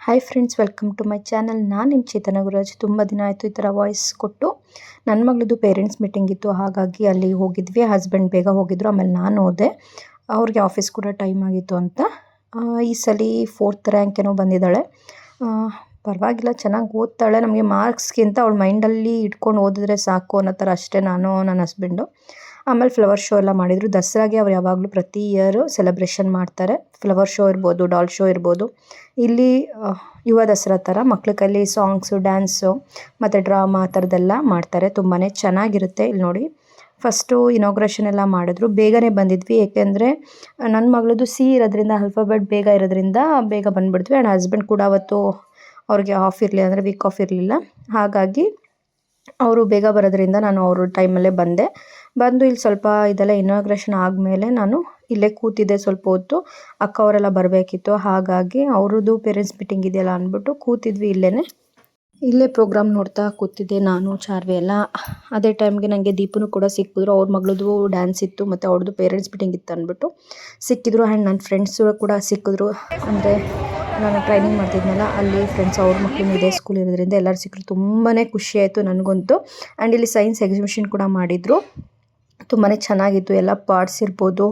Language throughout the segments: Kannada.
Hi friends, welcome to my channel. ನಾನು ನಿಮ್ಮ ಚೇತನ ಗುರುರಾಜ್. ತುಂಬ ದಿನ ಆಯಿತು ಈ ಥರ ವಾಯ್ಸ್ ಕೊಟ್ಟು. ನನ್ನ ಮಗಳದ್ದು ಪೇರೆಂಟ್ಸ್ ಮೀಟಿಂಗ್ ಇತ್ತು, ಹಾಗಾಗಿ ಅಲ್ಲಿ ಹೋಗಿದ್ವಿ. ಹಸ್ಬೆಂಡ್ ಬೇಗ ಹೋಗಿದ್ರು, ಆಮೇಲೆ ನಾನು ಹೋದೆ. ಅವ್ರಿಗೆ ಆಫೀಸ್ ಕೂಡ ಟೈಮ್ ಆಗಿತ್ತು ಅಂತ. ಈ ಸಲ 4th ರ್ಯಾಂಕ್ ಏನೋ ಬಂದಿದ್ದಾಳೆ. ಪರವಾಗಿಲ್ಲ, ಚೆನ್ನಾಗಿ ಓದ್ತಾಳೆ. ನಮಗೆ ಮಾರ್ಕ್ಸ್ಗಿಂತ ಅವಳ ಮೈಂಡಲ್ಲಿ ಇಟ್ಕೊಂಡು ಓದಿದ್ರೆ ಸಾಕು ಅನ್ನೋ ಥರ ಅಷ್ಟೇ ನಾನು, ನನ್ನ ಹಸ್ಬೆಂಡು. ಆಮೇಲೆ ಫ್ಲವರ್ ಶೋ ಎಲ್ಲ ಮಾಡಿದರು. ದಸರಾಗೆ ಅವ್ರು ಯಾವಾಗಲೂ ಪ್ರತಿ ಇಯರು ಸೆಲೆಬ್ರೇಷನ್ ಮಾಡ್ತಾರೆ. ಫ್ಲವರ್ ಶೋ ಇರ್ಬೋದು, ಡಾಲ್ ಶೋ ಇರ್ಬೋದು. ಇಲ್ಲಿ ಯುವ ದಸರಾ ಥರ ಮಕ್ಳ ಕೈಲಿ ಸಾಂಗ್ಸು, ಡ್ಯಾನ್ಸು ಮತ್ತು ಡ್ರಾಮಾ ಆ ಥರದ್ದೆಲ್ಲ ಮಾಡ್ತಾರೆ. ತುಂಬಾ ಚೆನ್ನಾಗಿರುತ್ತೆ. ಇಲ್ಲಿ ನೋಡಿ, ಫಸ್ಟು ಇನಾಗ್ರೇಷನ್ ಎಲ್ಲ ಮಾಡಿದ್ರು. ಬೇಗನೆ ಬಂದಿದ್ವಿ, ಏಕೆಂದರೆ ನನ್ನ ಮಗಳದ್ದು ಸಿ ಇರೋದ್ರಿಂದ, ಆಲ್ಫಾಬೆಟ್ ಬೇಗ ಇರೋದ್ರಿಂದ ಬೇಗ ಬಂದುಬಿಡ್ತೀವಿ. ಆ್ಯಂಡ್ ಹಸ್ಬೆಂಡ್ ಕೂಡ ಅವತ್ತು ಅವ್ರಿಗೆ ಆಫ್ ಇರಲಿ, ಅಂದರೆ ವೀಕ್ ಆಫ್ ಇರಲಿಲ್ಲ. ಹಾಗಾಗಿ ಅವರು ಬೇಗ ಬರೋದ್ರಿಂದ ನಾನು ಅವ್ರ ಟೈಮಲ್ಲೇ ಬಂದು ಇಲ್ಲಿ ಸ್ವಲ್ಪ ಇದೆಲ್ಲ ಇನಾಗ್ರೇಷನ್ ಆದಮೇಲೆ ನಾನು ಇಲ್ಲೇ ಕೂತಿದ್ದೆ ಸ್ವಲ್ಪ ಹೊತ್ತು. ಅಕ್ಕ ಅವರೆಲ್ಲ ಬರಬೇಕಿತ್ತು, ಹಾಗಾಗಿ ಅವ್ರದ್ದು ಪೇರೆಂಟ್ಸ್ ಮೀಟಿಂಗ್ ಇದೆಯಲ್ಲ ಅಂದ್ಬಿಟ್ಟು ಕೂತಿದ್ವಿ. ಇಲ್ಲೇ ಪ್ರೋಗ್ರಾಮ್ ನೋಡ್ತಾ ಕೂತಿದ್ದೆ ನಾನು, ಚಾರ್ವಿ ಎಲ್ಲ. ಅದೇ ಟೈಮ್ಗೆ ನನಗೆ ದೀಪನು ಕೂಡ ಸಿಕ್ಕಿದ್ರು. ಅವ್ರ ಮಗಳದ್ದು ಡ್ಯಾನ್ಸ್ ಇತ್ತು ಮತ್ತು ಅವ್ರದ್ದು ಪೇರೆಂಟ್ಸ್ ಮೀಟಿಂಗ್ ಇತ್ತು ಅಂದ್ಬಿಟ್ಟು ಸಿಕ್ಕಿದ್ರು. ಆ್ಯಂಡ್ ನನ್ನ ಫ್ರೆಂಡ್ಸು ಕೂಡ ಸಿಕ್ಕಿದ್ರು. ಅಂದರೆ ನಾನು ಟ್ರೈನಿಂಗ್ ಮಾಡ್ತಿದ್ನಲ್ಲ, ಅಲ್ಲಿ ಫ್ರೆಂಡ್ಸ್ ಅವ್ರ ಮಕ್ಕಳು ಇದೇ ಸ್ಕೂಲ್ ಇರೋದ್ರಿಂದ ಎಲ್ಲರೂ ಸಿಕ್ಕರು. ತುಂಬಾ ಖುಷಿ ಆಯಿತು ನನಗಂತೂ. ಆ್ಯಂಡ್ ಇಲ್ಲಿ ಸೈನ್ಸ್ ಎಕ್ಸಿಬಿಷನ್ ಕೂಡ ಮಾಡಿದರು. ತುಂಬಾ ಚೆನ್ನಾಗಿತ್ತು. ಎಲ್ಲ ಪಾರ್ಟ್ಸ್ ಇರ್ಬೋದು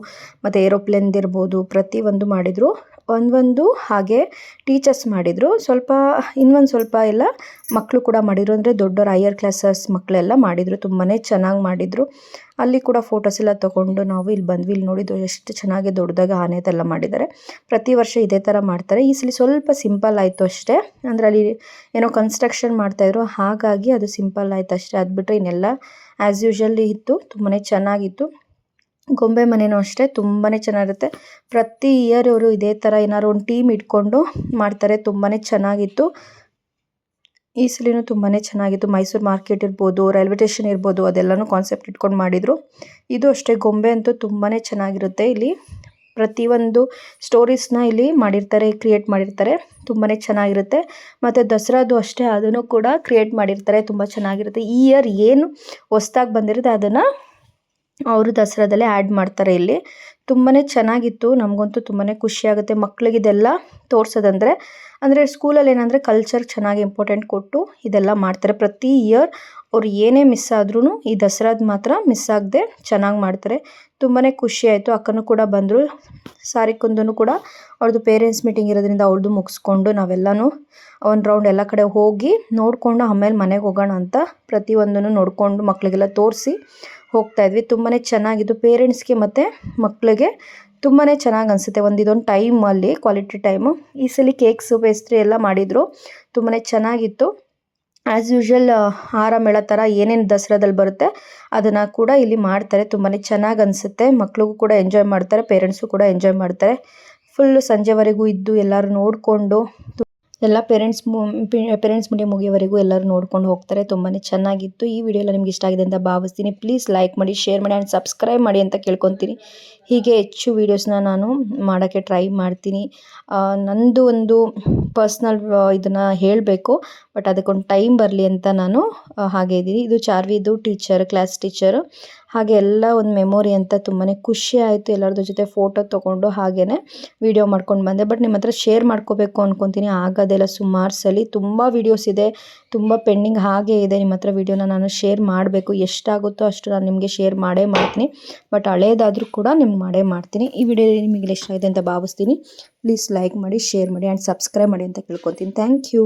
ಮತ್ತು ಏರೋಪ್ಲೇನ್ದಿರ್ಬೋದು, ಪ್ರತಿಯೊಂದು ಮಾಡಿದರು. ಒಂದು ಹಾಗೆ ಟೀಚರ್ಸ್ ಮಾಡಿದರು. ಇನ್ನೊಂದು ಸ್ವಲ್ಪ ಎಲ್ಲ ಮಕ್ಕಳು ಕೂಡ ಮಾಡಿದರು. ಅಂದರೆ ದೊಡ್ಡವರು, ಹೈಯರ್ ಕ್ಲಾಸಸ್ ಮಕ್ಕಳೆಲ್ಲ ಮಾಡಿದರು. ತುಂಬಾ ಚೆನ್ನಾಗಿ ಮಾಡಿದರು. ಅಲ್ಲಿ ಕೂಡ ಫೋಟೋಸ್ ಎಲ್ಲ ತೊಗೊಂಡು ನಾವು ಇಲ್ಲಿ ಬಂದ್ವಿ. ಇಲ್ಲಿ ನೋಡಿದ್ದು ಎಷ್ಟು ಚೆನ್ನಾಗಿ ದೊಡ್ಡದಾಗಿ ಆನೆದೆಲ್ಲ ಮಾಡಿದ್ದಾರೆ. ಪ್ರತಿ ವರ್ಷ ಇದೇ ಥರ ಮಾಡ್ತಾರೆ. ಈ ಸಲ ಸ್ವಲ್ಪ ಸಿಂಪಲ್ ಆಯಿತು ಅಷ್ಟೇ. ಅಂದರೆ ಅಲ್ಲಿ ಏನೋ ಕನ್ಸ್ಟ್ರಕ್ಷನ್ ಮಾಡ್ತಾಯಿದ್ರು, ಹಾಗಾಗಿ ಅದು ಸಿಂಪಲ್ ಆಯಿತು ಅಷ್ಟೇ. ಅದು ಬಿಟ್ಟರೆ ಇನ್ನೆಲ್ಲ ಆ್ಯಸ್ ಯೂಶುವಲ್ ಇತ್ತು. ತುಂಬಾ ಚೆನ್ನಾಗಿತ್ತು. ಗೊಂಬೆ ಮನೆಯೂ ಅಷ್ಟೇ ತುಂಬಾ ಚೆನ್ನಾಗಿರುತ್ತೆ. ಪ್ರತಿ ಇಯರ್ ಅವರು ಇದೇ ಥರ ಏನಾದ್ರು ಒಂದು ಟೀಮ್ ಇಟ್ಕೊಂಡು ಮಾಡ್ತಾರೆ. ತುಂಬಾ ಚೆನ್ನಾಗಿತ್ತು. ಈ ಸಲಿನೂ ತುಂಬಾ ಚೆನ್ನಾಗಿತ್ತು. ಮೈಸೂರು ಮಾರ್ಕೆಟ್ ಇರ್ಬೋದು, ರೈಲ್ವೆ ಸ್ಟೇಷನ್ ಇರ್ಬೋದು, ಅದೆಲ್ಲನೂ ಕಾನ್ಸೆಪ್ಟ್ ಇಟ್ಕೊಂಡು ಮಾಡಿದರು. ಇದು ಅಷ್ಟೇ, ಗೊಂಬೆ ಅಂತೂ ತುಂಬಾ ಚೆನ್ನಾಗಿರುತ್ತೆ. ಇಲ್ಲಿ ಪ್ರತಿಯೊಂದು ಸ್ಟೋರೀಸ್ನ ಇಲ್ಲಿ ಮಾಡಿರ್ತಾರೆ, ಕ್ರಿಯೇಟ್ ಮಾಡಿರ್ತಾರೆ. ತುಂಬಾ ಚೆನ್ನಾಗಿರುತ್ತೆ. ಮತ್ತು ದಸರಾದು ಅಷ್ಟೇ, ಅದನ್ನು ಕೂಡ ಕ್ರಿಯೇಟ್ ಮಾಡಿರ್ತಾರೆ. ತುಂಬ ಚೆನ್ನಾಗಿರುತ್ತೆ. ಈ ಇಯರ್ ಏನು ಹೊಸ್ದಾಗಿ ಬಂದಿರುತ್ತೆ ಅದನ್ನು ಅವರು ದಸರಾದಲ್ಲೇ ಆ್ಯಡ್ ಮಾಡ್ತಾರೆ. ಇಲ್ಲಿ ತುಂಬಾ ಚೆನ್ನಾಗಿತ್ತು. ನಮಗಂತೂ ತುಂಬಾ ಖುಷಿಯಾಗುತ್ತೆ ಮಕ್ಕಳಿಗೆ ಇದೆಲ್ಲ ಅಂದರೆ ಸ್ಕೂಲಲ್ಲಿ ಏನಂದರೆ ಕಲ್ಚರ್ ಚೆನ್ನಾಗಿ ಇಂಪಾರ್ಟೆಂಟ್ ಕೊಟ್ಟು ಇದೆಲ್ಲ ಮಾಡ್ತಾರೆ. ಪ್ರತಿ ಇಯರ್ ಅವ್ರು ಏನೇ ಮಿಸ್ ಆದ್ರೂ ಈ ದಸರಾದ ಮಾತ್ರ ಮಿಸ್ ಆಗದೆ ಚೆನ್ನಾಗಿ ಮಾಡ್ತಾರೆ. ತುಂಬಾ ಖುಷಿ ಆಯಿತು. ಅಕ್ಕನೂ ಕೂಡ ಬಂದರು. ಸಾರಿಕಂದೂ ಕೂಡ ಅವ್ರದ್ದು ಪೇರೆಂಟ್ಸ್ ಮೀಟಿಂಗ್ ಇರೋದ್ರಿಂದ ಅವ್ರದ್ದು ಮುಗಿಸ್ಕೊಂಡು ನಾವೆಲ್ಲನೂ ಒಂದು ರೌಂಡ್ ಎಲ್ಲ ಕಡೆ ಹೋಗಿ ನೋಡಿಕೊಂಡು ಆಮೇಲೆ ಮನೆಗೆ ಹೋಗೋಣ ಅಂತ ಪ್ರತಿಯೊಂದನ್ನು ನೋಡಿಕೊಂಡು ಮಕ್ಕಳಿಗೆಲ್ಲ ತೋರಿಸಿ ಹೋಗ್ತಾಯಿದ್ವಿ. ತುಂಬಾ ಚೆನ್ನಾಗಿತ್ತು. ಪೇರೆಂಟ್ಸ್ಗೆ ಮತ್ತು ಮಕ್ಕಳಿಗೆ ತುಂಬಾ ಚೆನ್ನಾಗಿ ಅನಿಸುತ್ತೆ. ಇದೊಂದು ಟೈಮ್ ಅಲ್ಲಿ ಕ್ವಾಲಿಟಿ ಟೈಮು. ಈ ಸಲ ಕೇಕ್ಸು, ಪೇಸ್ಟ್ರಿ ಎಲ್ಲ ಮಾಡಿದರು. ತುಂಬಾ ಚೆನ್ನಾಗಿತ್ತು. ಆ್ಯಸ್ ಯೂಶುವಲ್ ಹಾರ ಮೇಳ ಥರ ಏನೇನು ದಸರಾದಲ್ಲಿ ಬರುತ್ತೆ ಅದನ್ನು ಕೂಡ ಇಲ್ಲಿ ಮಾಡ್ತಾರೆ. ತುಂಬಾ ಚೆನ್ನಾಗಿ ಅನಿಸುತ್ತೆ. ಮಕ್ಳಿಗೂ ಕೂಡ ಎಂಜಾಯ್ ಮಾಡ್ತಾರೆ, ಪೇರೆಂಟ್ಸು ಕೂಡ ಎಂಜಾಯ್ ಮಾಡ್ತಾರೆ. ಫುಲ್ಲು ಸಂಜೆವರೆಗೂ ಇದ್ದು ಎಲ್ಲರೂ ನೋಡಿಕೊಂಡು ಎಲ್ಲ ಪೇರೆಂಟ್ಸ್ ಮೀಟಿಂಗ್ ಮುಗಿಯೋವರೆಗೂ ಎಲ್ಲರೂ ನೋಡ್ಕೊಂಡು ಹೋಗ್ತಾರೆ. ತುಂಬಾ ಚೆನ್ನಾಗಿತ್ತು. ಈ ವಿಡಿಯೋ ಎಲ್ಲ ನಿಮ್ಗೆ ಇಷ್ಟ ಆಗಿದೆ ಅಂತ ಭಾವಿಸ್ತೀನಿ. ಪ್ಲೀಸ್ ಲೈಕ್ ಮಾಡಿ, ಶೇರ್ ಮಾಡಿ ಆ್ಯಂಡ್ ಸಬ್ಸ್ಕ್ರೈಬ್ ಮಾಡಿ ಅಂತ ಕೇಳ್ಕೊತೀನಿ. ಹೀಗೆ ಹೆಚ್ಚು ವೀಡಿಯೋಸ್ನ ನಾನು ಮಾಡೋಕ್ಕೆ ಟ್ರೈ ಮಾಡ್ತೀನಿ. ನಂದು ಒಂದು ಪರ್ಸ್ನಲ್ ಇದನ್ನು ಹೇಳಬೇಕು, ಬಟ್ ಅದಕ್ಕೊಂದು ಟೈಮ್ ಬರಲಿ ಅಂತ ನಾನು ಹಾಗೆ ಇದ್ದೀನಿ. ಇದು ಚಾರ್ವಿದು ಕ್ಲಾಸ್ ಟೀಚರು. ಹಾಗೆ ಎಲ್ಲ ಒಂದು ಮೆಮೊರಿ ಅಂತ ತುಂಬಾ ಖುಷಿ ಆಯಿತು. ಎಲ್ಲರದ್ದು ಜೊತೆ ಫೋಟೋ ತೊಗೊಂಡು ಹಾಗೆಯೇ ವೀಡಿಯೋ ಮಾಡ್ಕೊಂಡು ಬಂದೆ. ಬಟ್ ನಿಮ್ಮ ಹತ್ರ ಶೇರ್ ಮಾಡ್ಕೋಬೇಕು ಅಂದ್ಕೊತೀನಿ, ಆಗೋದೆಲ್ಲ ಸುಮಾರು ಸಲ. ತುಂಬ ವೀಡಿಯೋಸ್ ಇದೆ, ತುಂಬ ಪೆಂಡಿಂಗ್ ಹಾಗೆ ಇದೆ. ನಿಮ್ಮ ಹತ್ರ ವೀಡಿಯೋನ ನಾನು ಶೇರ್ ಮಾಡಬೇಕು. ಎಷ್ಟಾಗುತ್ತೋ ಅಷ್ಟು ನಾನು ನಿಮಗೆ ಶೇರ್ ಮಾಡೇ ಮಾಡ್ತೀನಿ. ಬಟ್ ಹಳೇದಾದರೂ ಕೂಡ ನಿಮ್ಗೆ ಮಾಡೇ ಮಾಡ್ತೀನಿ. ಈ ವಿಡಿಯೋ ನಿಮಗೆ ಇಷ್ಟ ಆಗಿದೆ ಅಂತ ಭಾವಿಸ್ತೀನಿ. ಪ್ಲೀಸ್ ಲೈಕ್ ಮಾಡಿ, ಶೇರ್ ಮಾಡಿ ಆ್ಯಂಡ್ ಸಬ್ಸ್ಕ್ರೈಬ್ ಮಾಡಿ ಅಂತ ಕೇಳ್ಕೊತೀನಿ. Thank you.